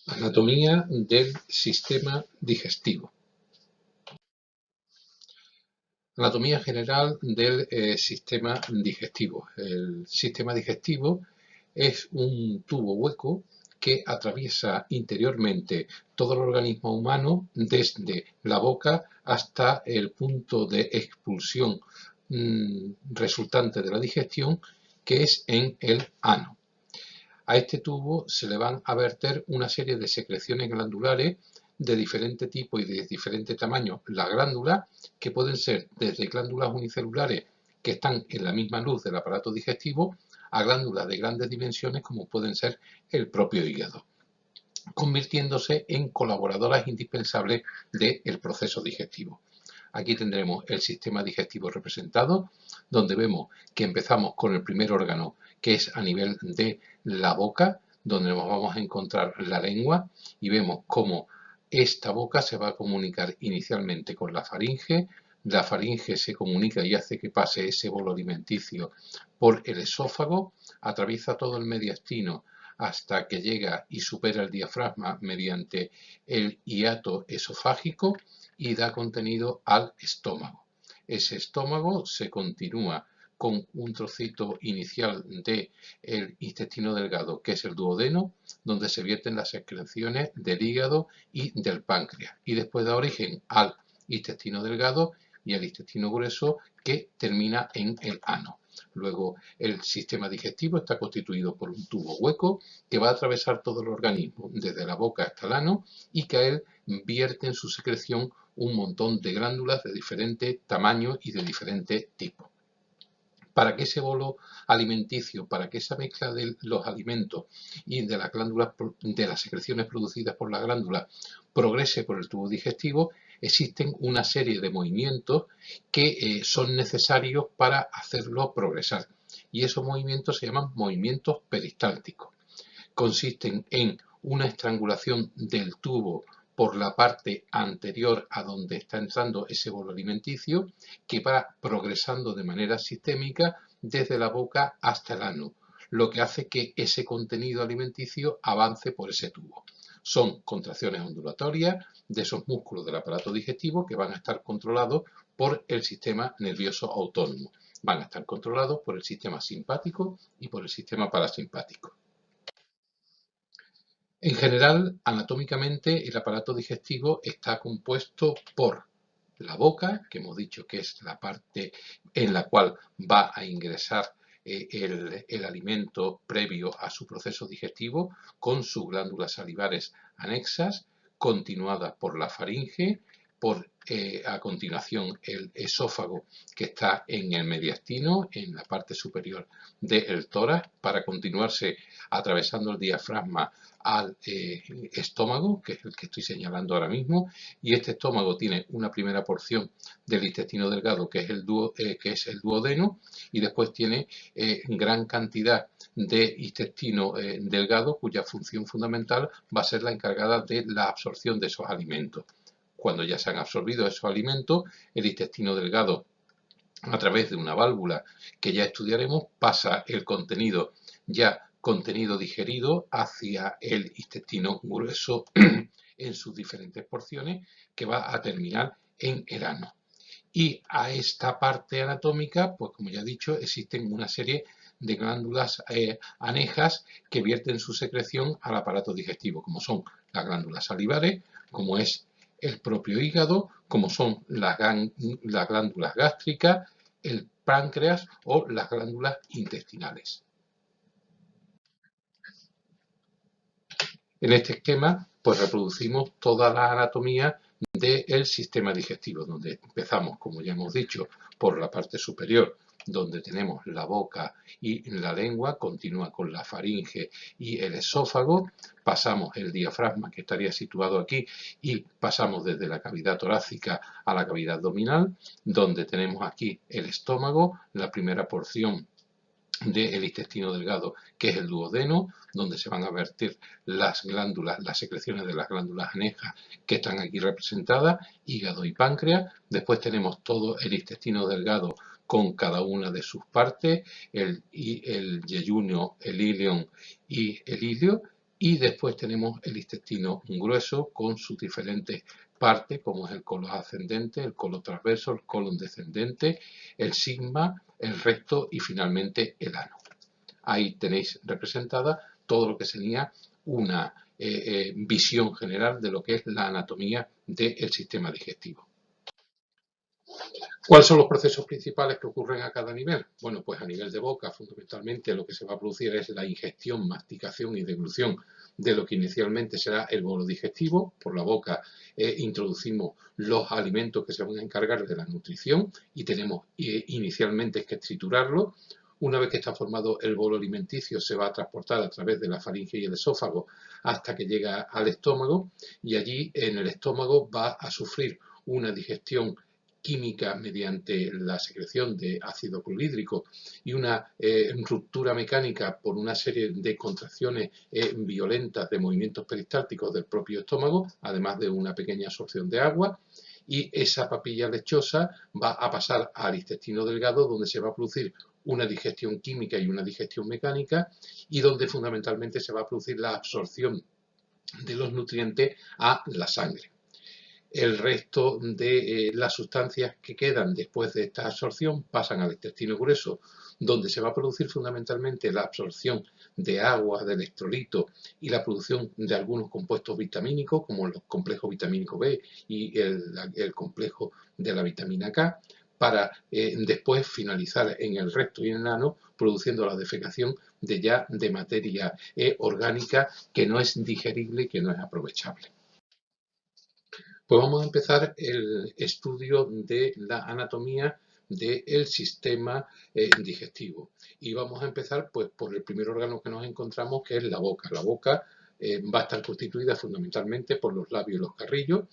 Anatomía del sistema digestivo. Anatomía general del sistema digestivo. El sistema digestivo es un tubo hueco que atraviesa interiormente todo el organismo humano desde la boca hasta el punto de expulsión resultante de la digestión, que es en el ano. A este tubo se le van a verter una serie de secreciones glandulares de diferente tipo y de diferente tamaño. Las glándulas, que pueden ser desde glándulas unicelulares que están en la misma luz del aparato digestivo, a glándulas de grandes dimensiones como pueden ser el propio hígado, convirtiéndose en colaboradoras indispensables del proceso digestivo. Aquí tendremos el sistema digestivo representado, donde vemos que empezamos con el primer órgano, que es a nivel de la boca, donde nos vamos a encontrar la lengua, y vemos cómo esta boca se va a comunicar inicialmente con la faringe se comunica y hace que pase ese bolo alimenticio por el esófago, atraviesa todo el mediastino hasta que llega y supera el diafragma mediante el hiato esofágico y da contenido al estómago. Ese estómago se continúa con un trocito inicial del intestino delgado, que es el duodeno, donde se vierten las excreciones del hígado y del páncreas, y después da origen al intestino delgado y al intestino grueso, que termina en el ano. Luego, el sistema digestivo está constituido por un tubo hueco que va a atravesar todo el organismo, desde la boca hasta el ano, y que a él vierte en su secreción un montón de glándulas de diferente tamaño y de diferente tipo. Para que ese bolo alimenticio, para que esa mezcla de los alimentos y de las glándulas, de las secreciones producidas por las glándulas, progrese por el tubo digestivo, existen una serie de movimientos que son necesarios para hacerlo progresar. Y esos movimientos se llaman movimientos peristálticos. Consisten en una estrangulación del tubo por la parte anterior a donde está entrando ese bolo alimenticio, que va progresando de manera sistémica desde la boca hasta el ano, lo que hace que ese contenido alimenticio avance por ese tubo. Son contracciones ondulatorias de esos músculos del aparato digestivo que van a estar controlados por el sistema nervioso autónomo. Van a estar controlados por el sistema simpático y por el sistema parasimpático. En general, anatómicamente, el aparato digestivo está compuesto por la boca, que hemos dicho que es la parte en la cual va a ingresar el alimento previo a su proceso digestivo, con sus glándulas salivares anexas, continuadas por la faringe, por a continuación el esófago, que está en el mediastino, en la parte superior del tórax, para continuarse atravesando el diafragma al estómago, que es el que estoy señalando ahora mismo, y este estómago tiene una primera porción del intestino delgado, que es el duodeno, y después tiene gran cantidad de intestino delgado, cuya función fundamental va a ser la encargada de la absorción de esos alimentos. Cuando ya se han absorbido esos alimentos, el intestino delgado, a través de una válvula que ya estudiaremos, pasa el contenido digerido hacia el intestino grueso en sus diferentes porciones, que va a terminar en el ano. Y a esta parte anatómica, pues como ya he dicho, existen una serie de glándulas anejas que vierten su secreción al aparato digestivo, como son las glándulas salivares, como es el propio hígado, como son las glándulas gástricas, el páncreas o las glándulas intestinales. En este esquema, pues reproducimos toda la anatomía del sistema digestivo, donde empezamos, como ya hemos dicho, por la parte superior, donde tenemos la boca y la lengua, continúa con la faringe y el esófago, pasamos el diafragma, que estaría situado aquí, y pasamos desde la cavidad torácica a la cavidad abdominal, donde tenemos aquí el estómago, la primera porción del intestino delgado, que es el duodeno, donde se van a vertir las glándulas, las secreciones de las glándulas anejas que están aquí representadas, hígado y páncreas. Después tenemos todo el intestino delgado con cada una de sus partes, el yeyunio, el ileón y el ilio, Y después tenemos el intestino grueso con sus diferentes partes, como es el colon ascendente, el colon transverso, el colon descendente, el sigma, el recto y finalmente el ano. Ahí tenéis representada todo lo que sería una visión general de lo que es la anatomía del sistema digestivo. ¿Cuáles son los procesos principales que ocurren a cada nivel? Bueno, pues a nivel de boca, fundamentalmente lo que se va a producir es la ingestión, masticación y deglución de lo que inicialmente será el bolo digestivo. Por la boca introducimos los alimentos que se van a encargar de la nutrición y tenemos inicialmente que triturarlo. Una vez que está formado el bolo alimenticio, se va a transportar a través de la faringe y el esófago hasta que llega al estómago, y allí en el estómago va a sufrir una digestión química mediante la secreción de ácido clorhídrico y una ruptura mecánica por una serie de contracciones violentas de movimientos peristálticos del propio estómago, además de una pequeña absorción de agua. Y esa papilla lechosa va a pasar al intestino delgado, donde se va a producir una digestión química y una digestión mecánica, y donde fundamentalmente se va a producir la absorción de los nutrientes a la sangre. El resto de las sustancias que quedan después de esta absorción pasan al intestino grueso, donde se va a producir fundamentalmente la absorción de agua, de electrolitos y la producción de algunos compuestos vitamínicos, como el complejo vitamínico B y el complejo de la vitamina K, para después finalizar en el recto y en el ano, produciendo la defecación de materia orgánica que no es digerible y que no es aprovechable. Pues vamos a empezar el estudio de la anatomía del sistema digestivo. Y vamos a empezar pues, por el primer órgano que nos encontramos, que es la boca. La boca va a estar constituida fundamentalmente por los labios y los carrillos,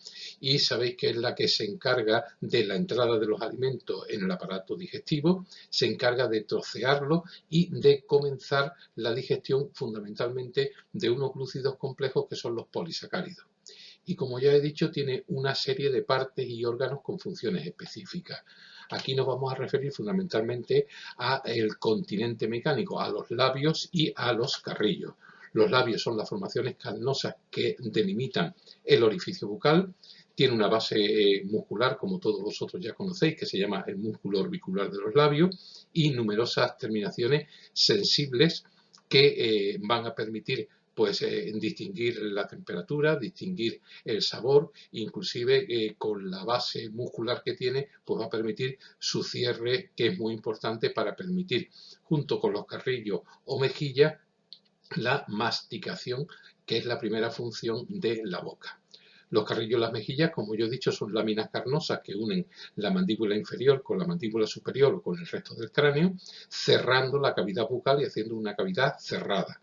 y sabéis que es la que se encarga de la entrada de los alimentos en el aparato digestivo, se encarga de trocearlo y de comenzar la digestión fundamentalmente de unos glúcidos complejos que son los polisacáridos. Y como ya he dicho, tiene una serie de partes y órganos con funciones específicas. Aquí nos vamos a referir fundamentalmente al continente mecánico, a los labios y a los carrillos. Los labios son las formaciones carnosas que delimitan el orificio bucal. Tiene una base muscular, como todos vosotros ya conocéis, que se llama el músculo orbicular de los labios, y numerosas terminaciones sensibles que van a permitir pues distinguir la temperatura, distinguir el sabor, inclusive con la base muscular que tiene, pues va a permitir su cierre, que es muy importante para permitir, junto con los carrillos o mejillas, la masticación, que es la primera función de la boca. Los carrillos y las mejillas, como yo he dicho, son láminas carnosas que unen la mandíbula inferior con la mandíbula superior o con el resto del cráneo, cerrando la cavidad bucal y haciendo una cavidad cerrada.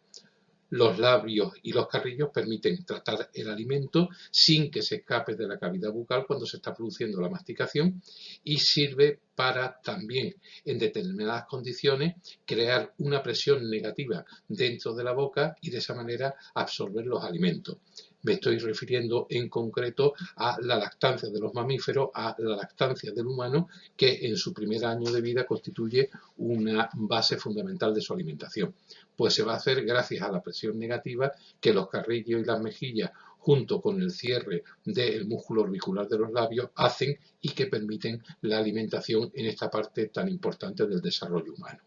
Los labios y los carrillos permiten tratar el alimento sin que se escape de la cavidad bucal cuando se está produciendo la masticación, y sirve para también, en determinadas condiciones, crear una presión negativa dentro de la boca y de esa manera absorber los alimentos. Me estoy refiriendo en concreto a la lactancia de los mamíferos, a la lactancia del humano, que en su primer año de vida constituye una base fundamental de su alimentación. Pues se va a hacer gracias a la presión negativa que los carrillos y las mejillas, junto con el cierre del músculo orbicular de los labios, hacen y que permiten la alimentación en esta parte tan importante del desarrollo humano.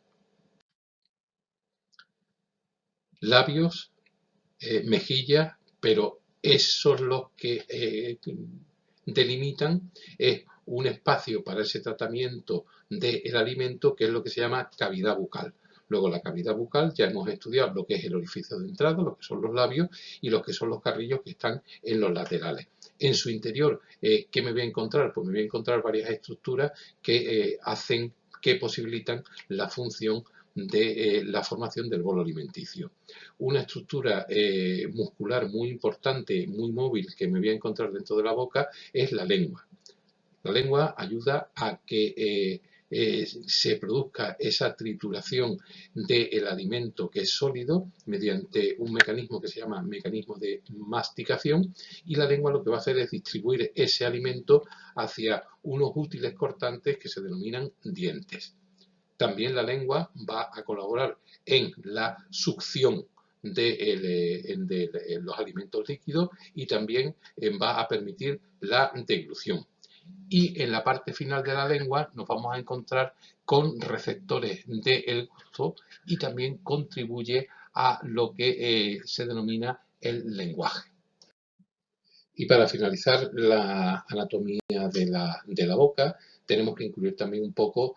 Labios, mejillas, pero esos los que delimitan un espacio para ese tratamiento del alimento, que es lo que se llama cavidad bucal. Luego, la cavidad bucal, ya hemos estudiado lo que es el orificio de entrada, lo que son los labios, y lo que son los carrillos que están en los laterales. En su interior, ¿qué me voy a encontrar? Pues me voy a encontrar varias estructuras que posibilitan la función de la formación del bolo alimenticio. Una estructura muscular muy importante, muy móvil, que me voy a encontrar dentro de la boca es la lengua. La lengua ayuda a que se produzca esa trituración del alimento que es sólido mediante un mecanismo que se llama mecanismo de masticación, y la lengua lo que va a hacer es distribuir ese alimento hacia unos útiles cortantes que se denominan dientes. También la lengua va a colaborar en la succión de los alimentos líquidos y también va a permitir la deglución. Y en la parte final de la lengua nos vamos a encontrar con receptores del gusto y también contribuye a lo que se denomina el lenguaje. Y para finalizar la anatomía de la boca, tenemos que incluir también un poco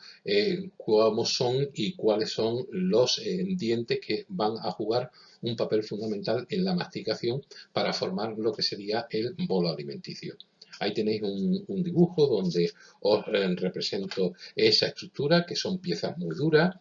cómo son y cuáles son los dientes que van a jugar un papel fundamental en la masticación para formar lo que sería el bolo alimenticio. Ahí tenéis un dibujo donde os represento esa estructura, que son piezas muy duras,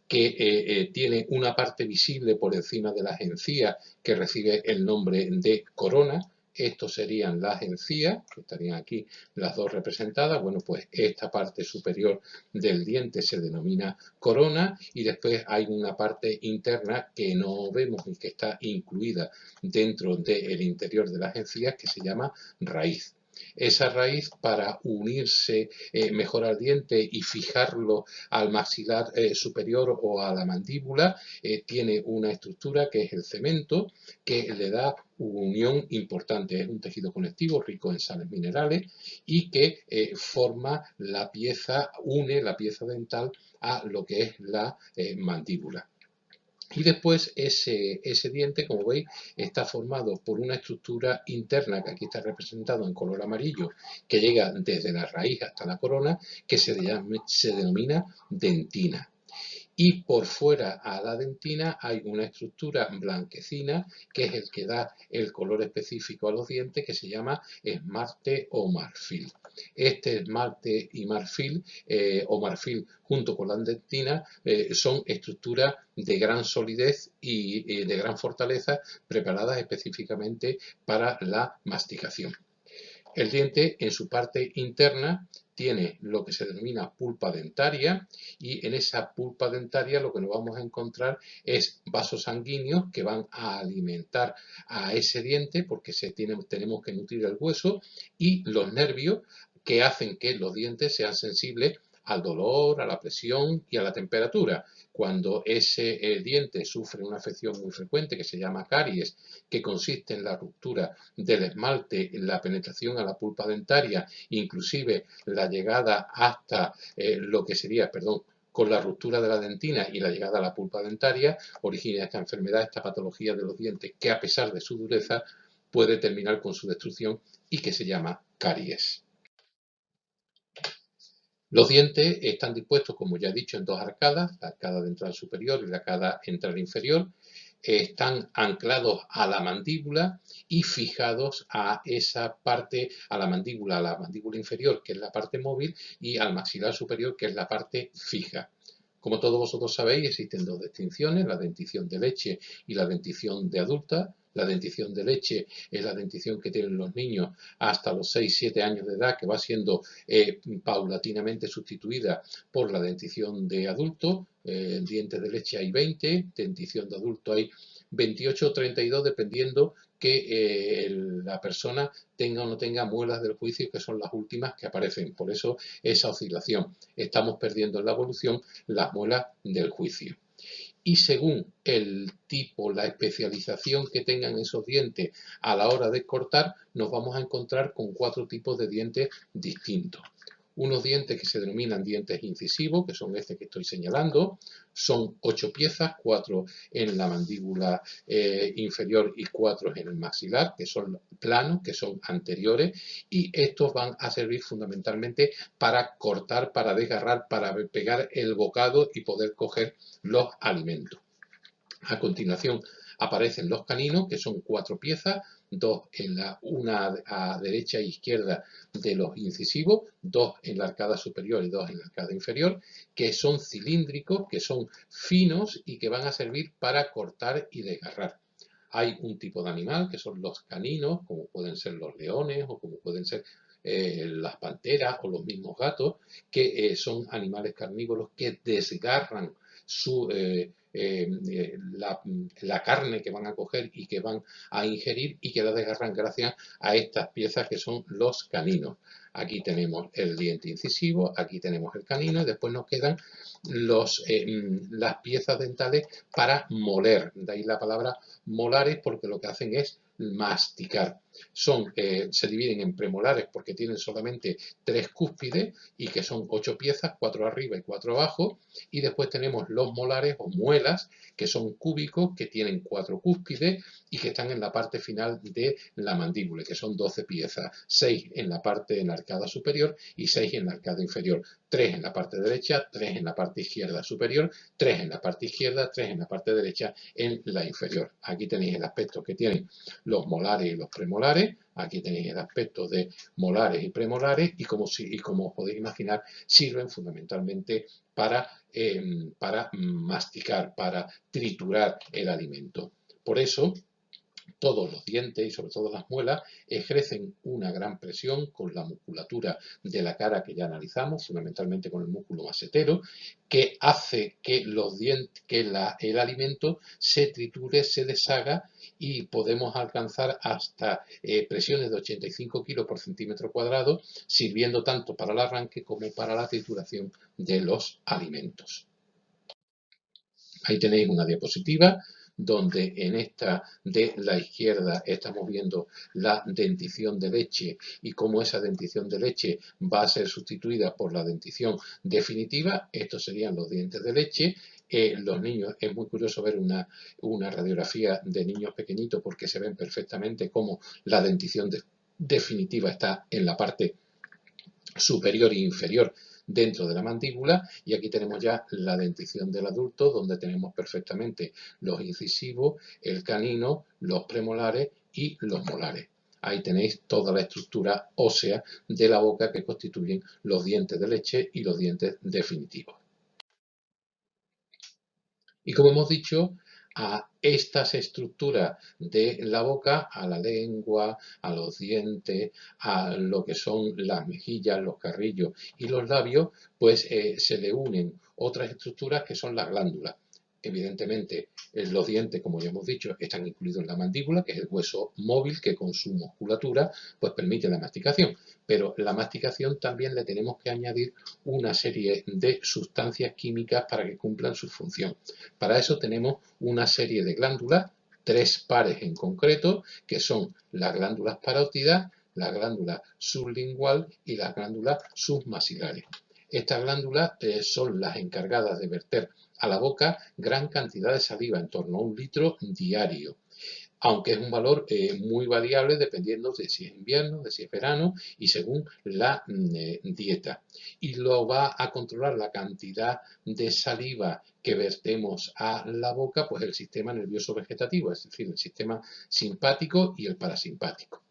que tiene una parte visible por encima de las encías que recibe el nombre de corona. Estos serían las encías, que estarían aquí las dos representadas. Bueno, pues esta parte superior del diente se denomina corona y después hay una parte interna que no vemos y que está incluida dentro del interior de las encías que se llama raíz. Esa raíz, para unirse mejor al diente y fijarlo al maxilar superior o a la mandíbula, tiene una estructura que es el cemento, que le da unión importante. Es un tejido conectivo rico en sales minerales y que forma la pieza, une la pieza dental a lo que es la mandíbula. Y después ese diente, como veis, está formado por una estructura interna, que aquí está representado en color amarillo, que llega desde la raíz hasta la corona, que se denomina dentina. Y por fuera a la dentina hay una estructura blanquecina, que es el que da el color específico a los dientes, que se llama esmalte o marfil. Este esmalte y marfil o marfil junto con la dentina son estructuras de gran solidez y de gran fortaleza, preparadas específicamente para la masticación. El diente, en su parte interna, tiene lo que se denomina pulpa dentaria y en esa pulpa dentaria lo que nos vamos a encontrar es vasos sanguíneos que van a alimentar a ese diente, porque tenemos que nutrir el hueso, y los nervios que hacen que los dientes sean sensibles al dolor, a la presión y a la temperatura. Cuando ese diente sufre una afección muy frecuente que se llama caries, que consiste en la ruptura del esmalte, la penetración a la pulpa dentaria, inclusive la llegada hasta lo que sería, con la ruptura de la dentina y la llegada a la pulpa dentaria, origina esta enfermedad, esta patología de los dientes, que a pesar de su dureza puede terminar con su destrucción y que se llama caries. Los dientes están dispuestos, como ya he dicho, en dos arcadas, la arcada ventral superior y la arcada ventral inferior. Están anclados a la mandíbula y fijados a esa parte, a la mandíbula inferior, que es la parte móvil, y al maxilar superior, que es la parte fija. Como todos vosotros sabéis, existen dos distinciones, la dentición de leche y la dentición de adulta. La dentición de leche es la dentición que tienen los niños hasta los 6-7 años de edad, que va siendo paulatinamente sustituida por la dentición de adulto. Dientes de leche hay 20, dentición de adulto hay 28 o 32, dependiendo que la persona tenga o no tenga muelas del juicio, que son las últimas que aparecen. Por eso esa oscilación. Estamos perdiendo en la evolución las muelas del juicio. Y según el tipo, la especialización que tengan esos dientes a la hora de cortar, nos vamos a encontrar con 4 tipos de dientes distintos. Unos dientes que se denominan dientes incisivos, que son este que estoy señalando, son 8 piezas, 4 en la mandíbula inferior y 4 en el maxilar, que son planos, que son anteriores, y estos van a servir fundamentalmente para cortar, para desgarrar, para pegar el bocado y poder coger los alimentos. A continuación aparecen los caninos, que son 4 piezas, una a derecha e izquierda de los incisivos, 2 en la arcada superior y 2 en la arcada inferior, que son cilíndricos, que son finos y que van a servir para cortar y desgarrar. Hay un tipo de animal, que son los caninos, como pueden ser los leones o como pueden ser las panteras o los mismos gatos, que son animales carnívoros que desgarran la carne que van a coger y que van a ingerir y que la desgarran gracias a estas piezas que son los caninos. Aquí tenemos el diente incisivo, aquí tenemos el canino y después nos quedan las piezas dentales para moler. De ahí la palabra molares, porque lo que hacen es masticar. Se dividen en premolares porque tienen solamente 3 cúspides y que son 8 piezas, 4 arriba y 4 abajo. Y después tenemos los molares o muelas, que son cúbicos, que tienen 4 cúspides y que están en la parte final de la mandíbula, que son 12 piezas, 6 en la parte en la arcada superior y 6 en la arcada inferior, 3 en la parte derecha, 3 en la parte izquierda superior, 3 en la parte izquierda, 3 en la parte derecha en la inferior. Aquí tenéis el aspecto que tienen los molares y los premolares, aquí tenéis el aspecto de molares y premolares y como os podéis imaginar sirven fundamentalmente para masticar, para triturar el alimento. Por eso todos los dientes y sobre todo las muelas ejercen una gran presión con la musculatura de la cara que ya analizamos, fundamentalmente con el músculo masetero, que hace que el alimento se triture, se deshaga y podemos alcanzar hasta presiones de 85 kilos por centímetro cuadrado, sirviendo tanto para el arranque como para la trituración de los alimentos. Ahí tenéis una diapositiva donde en esta de la izquierda estamos viendo la dentición de leche y cómo esa dentición de leche va a ser sustituida por la dentición definitiva. Estos serían los dientes de leche. Los niños, es muy curioso ver una radiografía de niños pequeñitos porque se ven perfectamente cómo la dentición definitiva está en la parte superior e inferior dentro de la mandíbula y aquí tenemos ya la dentición del adulto donde tenemos perfectamente los incisivos, el canino, los premolares y los molares. Ahí tenéis toda la estructura ósea de la boca que constituyen los dientes de leche y los dientes definitivos. Y como hemos dicho, a estas estructuras de la boca, a la lengua, a los dientes, a lo que son las mejillas, los carrillos y los labios, pues se le unen otras estructuras que son las glándulas. Evidentemente, los dientes, como ya hemos dicho, están incluidos en la mandíbula, que es el hueso móvil que con su musculatura pues permite la masticación. Pero la masticación también le tenemos que añadir una serie de sustancias químicas para que cumplan su función. Para eso tenemos una serie de glándulas, 3 pares en concreto, que son las glándulas parótidas, la glándula sublingual y las glándulas submasilares. Estas glándulas son las encargadas de verter a la boca gran cantidad de saliva, en torno a 1 litro diario, aunque es un valor muy variable dependiendo de si es invierno, de si es verano y según la dieta. Y lo va a controlar la cantidad de saliva que vertemos a la boca, pues el sistema nervioso vegetativo, es decir, el sistema simpático y el parasimpático.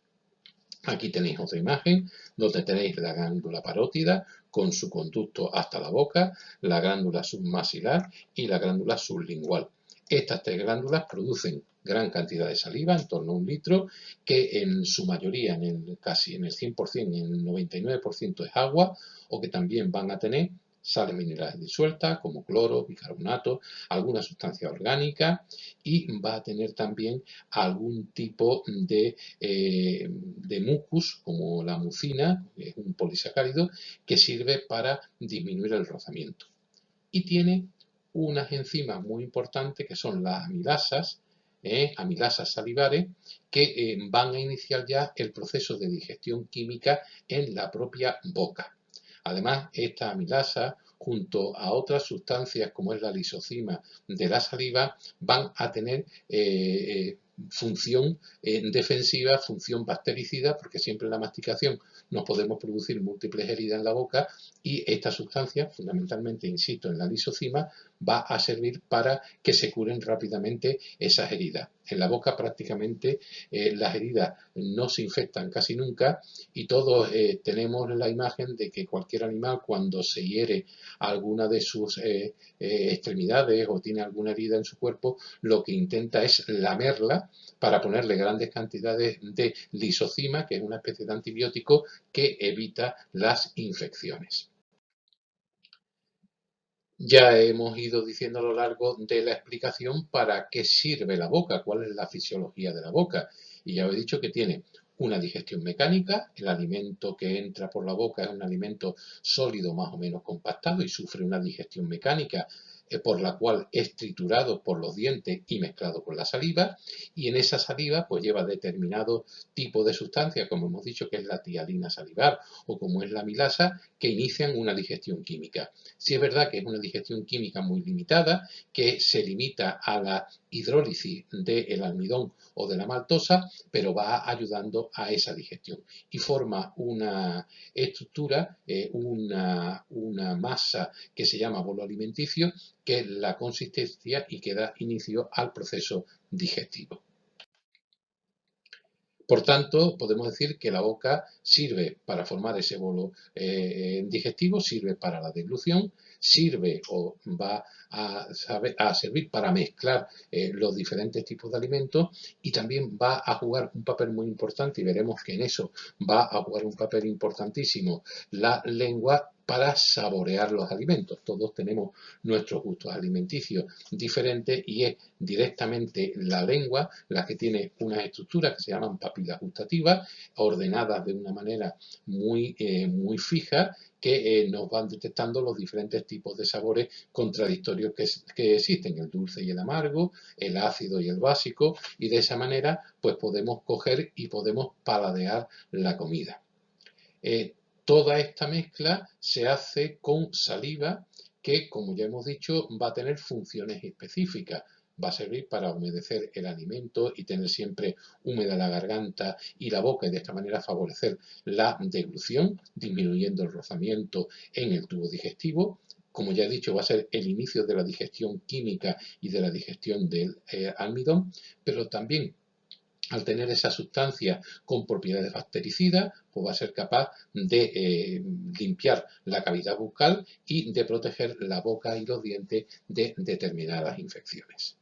Aquí tenéis otra imagen donde tenéis la glándula parótida con su conducto hasta la boca, la glándula submasilar y la glándula sublingual. Estas 3 glándulas producen gran cantidad de saliva, en torno a 1 litro, que en su mayoría, casi en el 100%, en el 99% es agua, o que también van a tener sales minerales disueltas como cloro, bicarbonato, alguna sustancia orgánica y va a tener también algún tipo de mucus como la mucina, que es un polisacárido que sirve para disminuir el rozamiento. Y tiene unas enzimas muy importantes que son las amilasas salivares, que van a iniciar ya el proceso de digestión química en la propia boca. Además, esta amilasa, junto a otras sustancias como es la lisocima de la saliva, van a tener función defensiva, función bactericida, porque siempre en la masticación nos podemos producir múltiples heridas en la boca y esta sustancia, fundamentalmente, insisto, en la lisocima, va a servir para que se curen rápidamente esas heridas. En la boca prácticamente las heridas no se infectan casi nunca y todos tenemos la imagen de que cualquier animal cuando se hiere alguna de sus extremidades o tiene alguna herida en su cuerpo, lo que intenta es lamerla para ponerle grandes cantidades de lisocima, que es una especie de antibiótico que evita las infecciones. Ya hemos ido diciendo a lo largo de la explicación para qué sirve la boca, cuál es la fisiología de la boca. Y ya os he dicho que tiene una digestión mecánica, el alimento que entra por la boca es un alimento sólido más o menos compactado y sufre una digestión mecánica por la cual es triturado por los dientes y mezclado con la saliva, y en esa saliva pues lleva determinado tipo de sustancia, como hemos dicho que es la tialina salivar o como es la amilasa, que inician una digestión química. Sí es verdad que es una digestión química muy limitada, que se limita a la hidrólisis del almidón o de la maltosa, pero va ayudando a esa digestión y forma una estructura, una masa que se llama bolo alimenticio, que es la consistencia y que da inicio al proceso digestivo. Por tanto, podemos decir que la boca sirve para formar ese bolo digestivo, sirve para la deglución, sirve o va a servir para mezclar los diferentes tipos de alimentos y también va a jugar un papel muy importante, y veremos que en eso va a jugar un papel importantísimo la lengua para saborear los alimentos. Todos tenemos nuestros gustos alimenticios diferentes y es directamente la lengua la que tiene unas estructuras que se llaman papilas gustativas, ordenadas de una manera muy fija, que nos van detectando los diferentes tipos de sabores contradictorios que existen, el dulce y el amargo, el ácido y el básico, y de esa manera pues podemos coger y podemos paladear la comida. Toda esta mezcla se hace con saliva que, como ya hemos dicho, va a tener funciones específicas. Va a servir para humedecer el alimento y tener siempre húmeda la garganta y la boca, y de esta manera favorecer la deglución, disminuyendo el rozamiento en el tubo digestivo. Como ya he dicho, va a ser el inicio de la digestión química y de la digestión del almidón, pero también al tener esa sustancia con propiedades bactericidas, pues va a ser capaz de limpiar la cavidad bucal y de proteger la boca y los dientes de determinadas infecciones.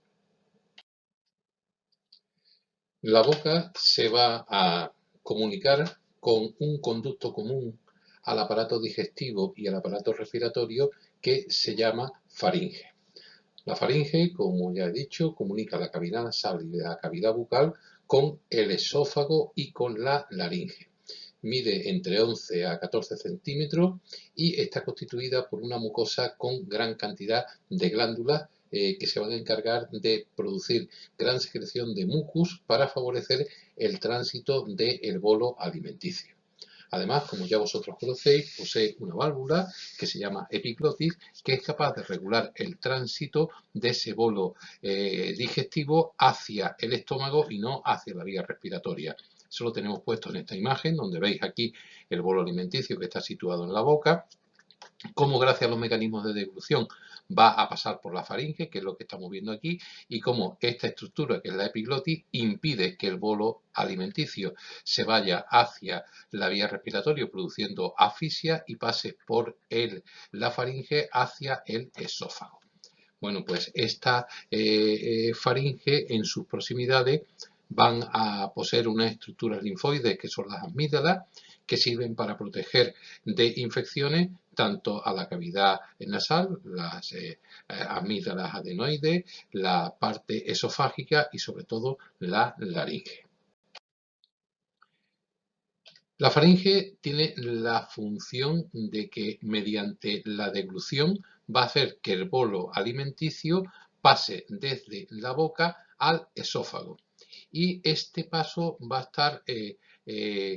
La boca se va a comunicar con un conducto común al aparato digestivo y al aparato respiratorio que se llama faringe. La faringe, como ya he dicho, comunica la cavidad nasal y la cavidad bucal con el esófago y con la laringe. Mide entre 11 a 14 centímetros y está constituida por una mucosa con gran cantidad de glándulas que se van a encargar de producir gran secreción de mucus para favorecer el tránsito del bolo alimenticio. Además, como ya vosotros conocéis, posee una válvula que se llama epiglotis, que es capaz de regular el tránsito de ese bolo digestivo hacia el estómago y no hacia la vía respiratoria. Eso lo tenemos puesto en esta imagen, donde veis aquí el bolo alimenticio que está situado en la boca, cómo gracias a los mecanismos de deglución va a pasar por la faringe, que es lo que estamos viendo aquí, y cómo esta estructura, que es la epiglotis, impide que el bolo alimenticio se vaya hacia la vía respiratoria produciendo asfixia y pase por la faringe hacia el esófago. Bueno, pues esta faringe en sus proximidades van a poseer unas estructuras linfoides que son las amígdalas, que sirven para proteger de infecciones tanto a la cavidad nasal, las amígdalas adenoides, la parte esofágica y sobre todo la laringe. La faringe tiene la función de que mediante la deglución va a hacer que el bolo alimenticio pase desde la boca al esófago. Y este paso va a estar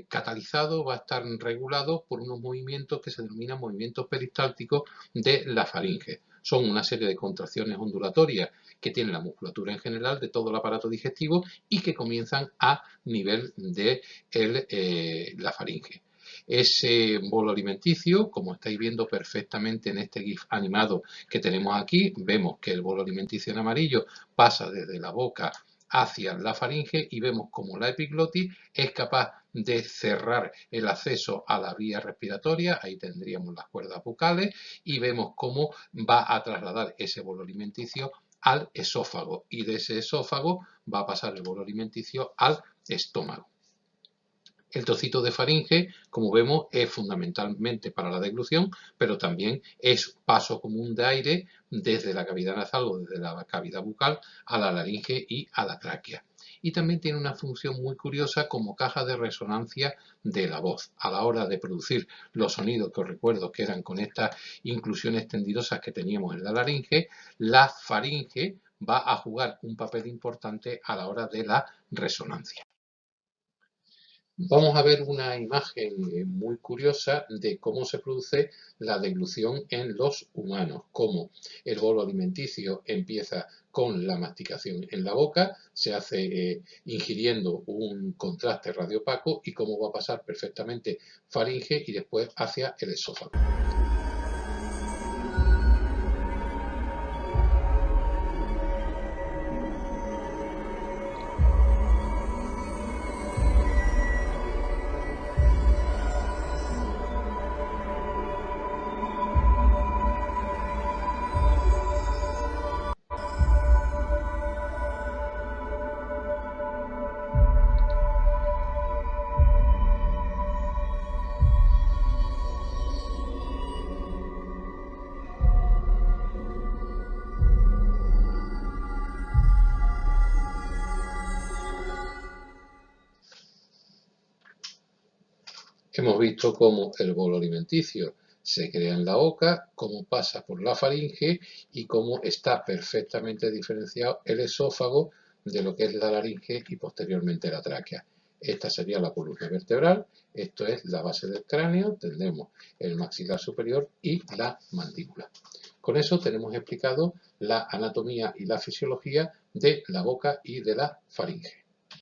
catalizado, va a estar regulado por unos movimientos que se denominan movimientos peristálticos de la faringe. Son una serie de contracciones ondulatorias que tiene la musculatura en general de todo el aparato digestivo y que comienzan a nivel de la faringe. Ese bolo alimenticio, como estáis viendo perfectamente en este GIF animado que tenemos aquí, vemos que el bolo alimenticio en amarillo pasa desde la boca hacia la faringe y vemos como la epiglotis es capaz de cerrar el acceso a la vía respiratoria, ahí tendríamos las cuerdas bucales, y vemos cómo va a trasladar ese bolo alimenticio al esófago, y de ese esófago va a pasar el bolo alimenticio al estómago. El trocito de faringe, como vemos, es fundamentalmente para la deglución, pero también es paso común de aire desde la cavidad nasal o desde la cavidad bucal a la laringe y a la tráquea. Y también tiene una función muy curiosa como caja de resonancia de la voz. A la hora de producir los sonidos que os recuerdo que eran con estas inclusiones tendidosas que teníamos en la laringe, la faringe va a jugar un papel importante a la hora de la resonancia. Vamos a ver una imagen muy curiosa de cómo se produce la deglución en los humanos, cómo el bolo alimenticio empieza con la masticación en la boca, se hace ingiriendo un contraste radiopaco y cómo va a pasar perfectamente faringe y después hacia el esófago. Hemos visto cómo el bolo alimenticio se crea en la boca, cómo pasa por la faringe y cómo está perfectamente diferenciado el esófago de lo que es la laringe y posteriormente la tráquea. Esta sería la columna vertebral, esto es la base del cráneo, tendremos el maxilar superior y la mandíbula. Con eso tenemos explicado la anatomía y la fisiología de la boca y de la faringe.